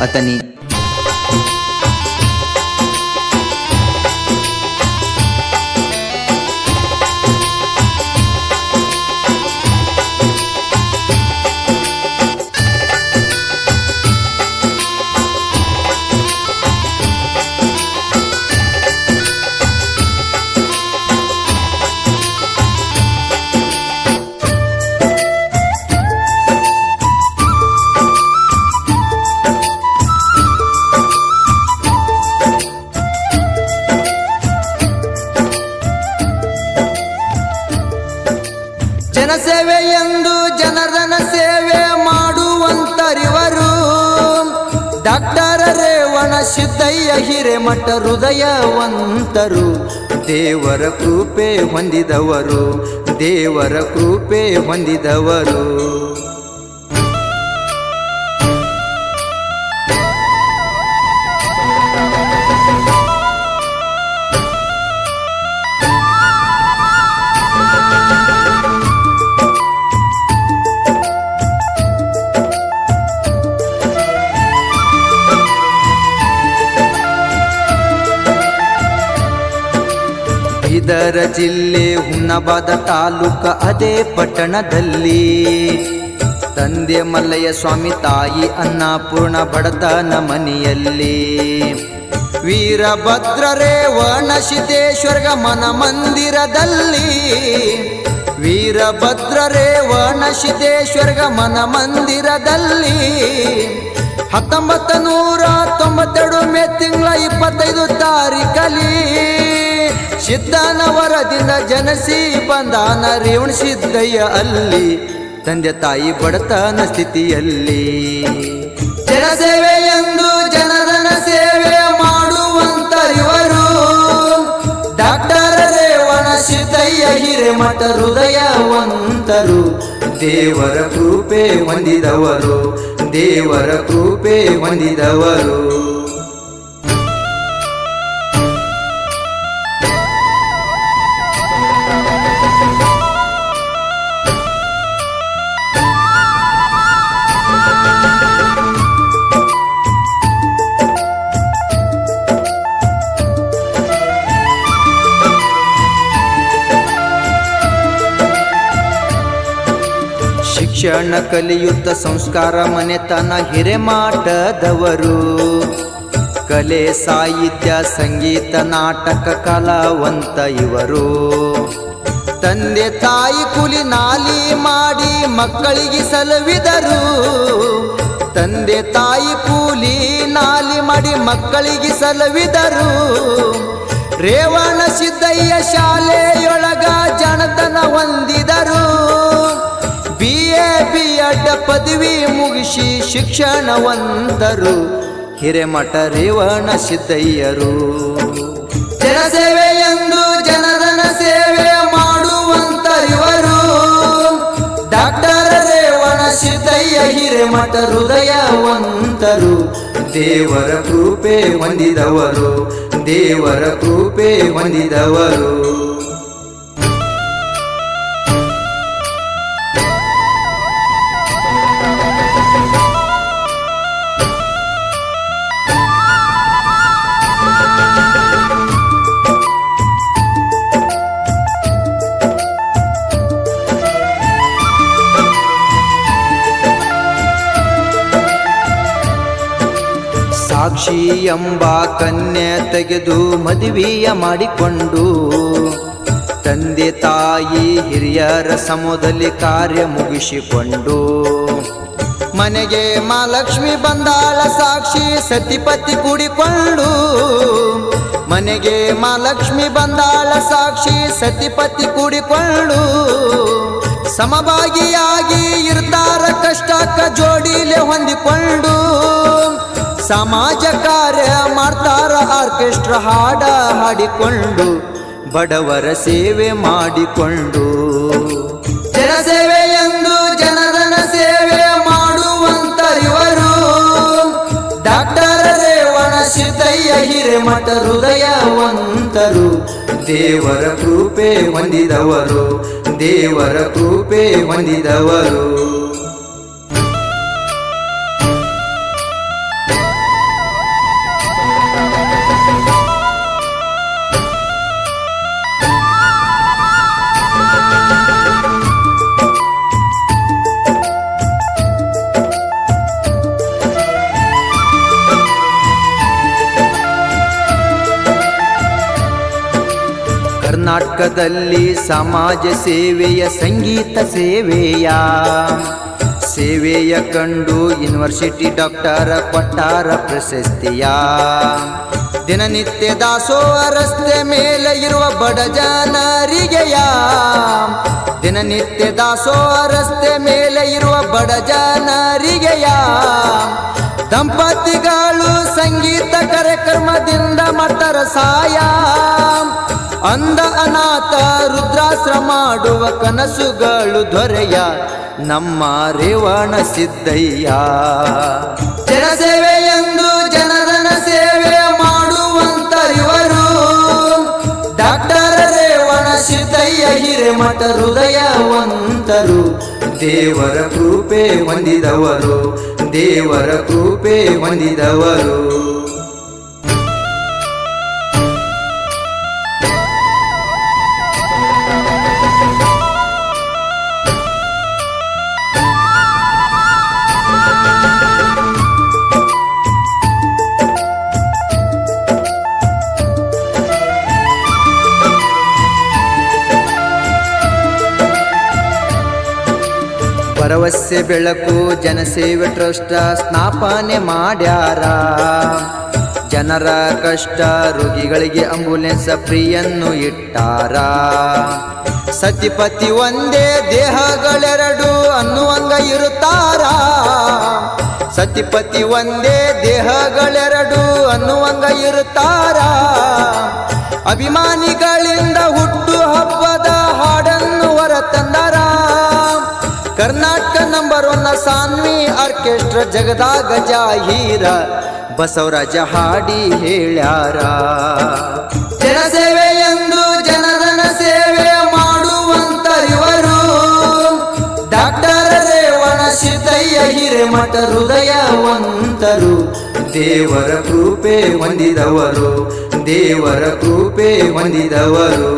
ಅತನಿ. ಜನಸೇವೆ ಎಂದು ಜನರನ ಸೇವೆ ಮಾಡುವಂತರಿವರು ಡಾಕ್ಟರ್ ರೇವಣ ಸಿದ್ದಯ್ಯ ಹಿರೇಮಠ ಹೃದಯವಂತರು. ದೇವರ ಕೃಪೆ ಹೊಂದಿದವರು, ದೇವರ ಕೃಪೆ ಹೊಂದಿದವರು. ಬೀದರ ಜಿಲ್ಲೆ ಹುಮ್ನಾಬಾದ ತಾಲೂಕ ಅದೇ ಪಟ್ಟಣದಲ್ಲಿ ತಂದೆ ಮಲ್ಲಯ್ಯ ಸ್ವಾಮಿ, ತಾಯಿ ಅನ್ನಪೂರ್ಣ ಬಡತನ ಮನೆಯಲ್ಲಿ. ವೀರಭದ್ರ ರೇವಣ ಸಿದ್ದೇಶ್ವರ ಮನ ಮಂದಿರದಲ್ಲಿ, ವೀರಭದ್ರ ರೇವಣ ಸಿದ್ದೇಶ್ವರ ಮನ ಮಂದಿರದಲ್ಲಿ 1992 ಮೇ ತಿಂಗಳ 25 ತಾರೀಖಲ್ಲಿ ಸಿದ್ದನವರದಿಂದ ಜನಸಿ ಬಂದಾನ ರೇವಣ ಸಿದ್ದಯ್ಯ ಅಲ್ಲಿ. ತಂದೆ ತಾಯಿ ಬಡತನ ಸ್ಥಿತಿಯಲ್ಲಿ ಜನಸೇವೆ ಎಂದು ಜನರನ ಸೇವೆ ಮಾಡುವಂತರಿವರು ಡಾಕ್ಟರ್ ರೇವಣ ಸಿದ್ದಯ್ಯ ಹಿರೇಮಠ ಹೃದಯವಂತರು. ದೇವರ ಕೃಪೆ ಹೊಂದಿದವರು, ದೇವರ ಕೃಪೆ ಹೊಂದಿದವರು. ಶಿಕ್ಷಣ ಕಲಿಯುತ್ತ ಸಂಸ್ಕಾರ ಮನೆತನ ಹಿರೇಮಠದವರು. ಕಲೆ ಸಾಹಿತ್ಯ ಸಂಗೀತ ನಾಟಕ ಕಲಾವಂತ ಇವರು. ತಂದೆ ತಾಯಿ ಕೂಲಿ ನಾಲಿ ಮಾಡಿ ಮಕ್ಕಳಿಗೆ ಸಲವಿದರು. ತಂದೆ ತಾಯಿ ಕೂಲಿ ನಾಲಿ ಮಾಡಿ ಮಕ್ಕಳಿಗೆ ಸಲವಿದರು. ರೇವಣ ಸಿದ್ದಯ್ಯ ಶಾಲೆಯೊಳಗ ಜನತನ ಹೊಂದಿದರು. BA B.Ed ಪದವಿ ಮುಗಿಸಿ ಶಿಕ್ಷಣವಂತರು ಹಿರೇಮಠ ರೇವಣ ಸಿದ್ದಯ್ಯರು. ಜನಸೇವೆ ಎಂದು ಜನರನ ಸೇವೆ ಮಾಡುವಂತರಿವರು ಡಾಕ್ಟರ್ ರೇವಣ ಸಿದ್ದಯ್ಯ ಹಿರೇಮಠ ಹೃದಯವಂತರು. ದೇವರ ಕೃಪೆ ಹೊಂದಿದವರು, ದೇವರ ಕೃಪೆ ಹೊಂದಿದವರು. ಸಾಕ್ಷಿ ಎಂಬ ಕನ್ಯೆ ತೆಗೆದು ಮದುವೆಯ ಮಾಡಿಕೊಂಡು ತಂದೆ ತಾಯಿ ಹಿರಿಯರ ಸಮೂಹದಲ್ಲಿ ಕಾರ್ಯ ಮುಗಿಸಿಕೊಂಡು ಮನೆಗೆ ಮಹಾಲಕ್ಷ್ಮಿ ಬಂದಾಳ ಸಾಕ್ಷಿ ಸತಿಪತಿ ಕೂಡಿಕೊಂಡು. ಮನೆಗೆ ಮಹಾಲಕ್ಷ್ಮಿ ಬಂದಾಳ ಸಾಕ್ಷಿ ಸತಿಪತಿ ಕೂಡಿಕೊಂಡು ಸಮಭಾಗಿಯಾಗಿ ಇರ್ತಾರ ಕಷ್ಟಕ್ಕ ಜೋಡಿಲೆ ಹೊಂದಿಕೊಂಡು. ಸಮಾಜ ಕಾರ್ಯ ಮಾಡ್ತಾರ ಆರ್ಕೆಸ್ಟ್ರಾ ಹಾಡ ಹಾಡಿಕೊಂಡು ಬಡವರ ಸೇವೆ ಮಾಡಿಕೊಂಡು. ಜನಸೇವೆ ಎಂದು ಜನರನ ಸೇವೆ ಮಾಡುವಂತರಿವರು ಡಾಕ್ಟರ್ ರೇವಣ ಸಿದ್ದಯ್ಯ ಹಿರೇಮಠ ಹೃದಯವಂತರು. ದೇವರ ಕೃಪೆ ಹೊಂದಿದವರು, ದೇವರ ಕೃಪೆ ಹೊಂದಿದವರು. ಕರ್ನಾಟಕದಲ್ಲಿ ಸಮಾಜ ಸೇವೆಯ ಸಂಗೀತ ಸೇವೆಯ ಕಂಡು ಯೂನಿವರ್ಸಿಟಿ ಡಾಕ್ಟರ್ ಕೊಟ್ಟಾರ ಪ್ರಶಸ್ತಿಯ. ದಿನನಿತ್ಯ ದಾಸೋಹ ರಸ್ತೆ ಮೇಲೆ ಇರುವ ಬಡ ಜನರಿಗೆಯ. ದಿನನಿತ್ಯ ದಾಸೋಹ ರಸ್ತೆ ಮೇಲೆ ಇರುವ ಬಡ ಜನರಿಗೆಯ. ದಂಪತಿಗಳು ಸಂಗೀತ ಕಾರ್ಯಕ್ರಮದಿಂದ ಮಾಡ್ತಾರ ಸಹಾಯ. ಅಂಧ ಅನಾಥ ವೃದ್ಧಾಶ್ರಮ ಮಾಡುವ ಕನಸುಗಳು ದೊರೆಯ ನಮ್ಮ ರೇವಣ ಸಿದ್ದಯ್ಯ. ಜನಸೇವೆ ಎಂದು ಜನರನ ಸೇವೆ ಮಾಡುವಂತ ಇವರು ಡಾಕ್ಟರ್ ರೇವಣ ಸಿದ್ದಯ್ಯ ಹಿರೇಮಠ ಹೃದಯವಂತರು. ದೇವರ ಕೃಪೆ ಹೊಂದಿದವರು, ದೇವರ ಕೃಪೆ ಹೊಂದಿದವರು. ಭರವಸೆ ಬೆಳಕು ಜನಸೇವೆ ಟ್ರಸ್ಟ್ ಸ್ಥಾಪನೆ ಮಾಡ್ಯಾರ. ಜನರ ಕಷ್ಟ ರೋಗಿಗಳಿಗೆ ಆಂಬ್ಯುಲೆನ್ಸ್ ಫ್ರೀಯನ್ನು ಇಟ್ಟಾರ. ಸತಿಪತಿ ಒಂದೇ ದೇಹಗಳೆರಡು ಅನ್ನುವಂಗ ಇರುತ್ತಾರ. ಸತಿಪತಿ ಒಂದೇ ದೇಹಗಳೆರಡು ಅನ್ನುವಂಗ ಇರುತ್ತಾರ. ಅಭಿಮಾನಿಗಳಿಂದ ಹುಟ್ಟು ಹಬ್ಬದ ಹಾಡನ್ನು ಹೊರತಂದರ. ಕರ್ನಾಟಕ ನಂಬರ್ 1 ಸಾನ್ವಿ ಆರ್ಕೆಸ್ಟ್ರಾ ಜಗದಾಗ ಜಾಹೀರ ಬಸವರಾಜ ಹಾಡಿ ಹೇಳ್ಯಾರ. ಜನಸೇವೆ ಎಂದು ಜನರನ ಸೇವೆ ಮಾಡುವಂತ ಇವರು ಡಾಕ್ಟರ್ ರೇವಣ ಸಿದ್ದಯ್ಯ ಹಿರೇಮಠ ಹೃದಯವಂತರು. ದೇವರ ಕೃಪೆ ಹೊಂದಿದವರು, ದೇವರ ಕೃಪೆ ಹೊಂದಿದವರು.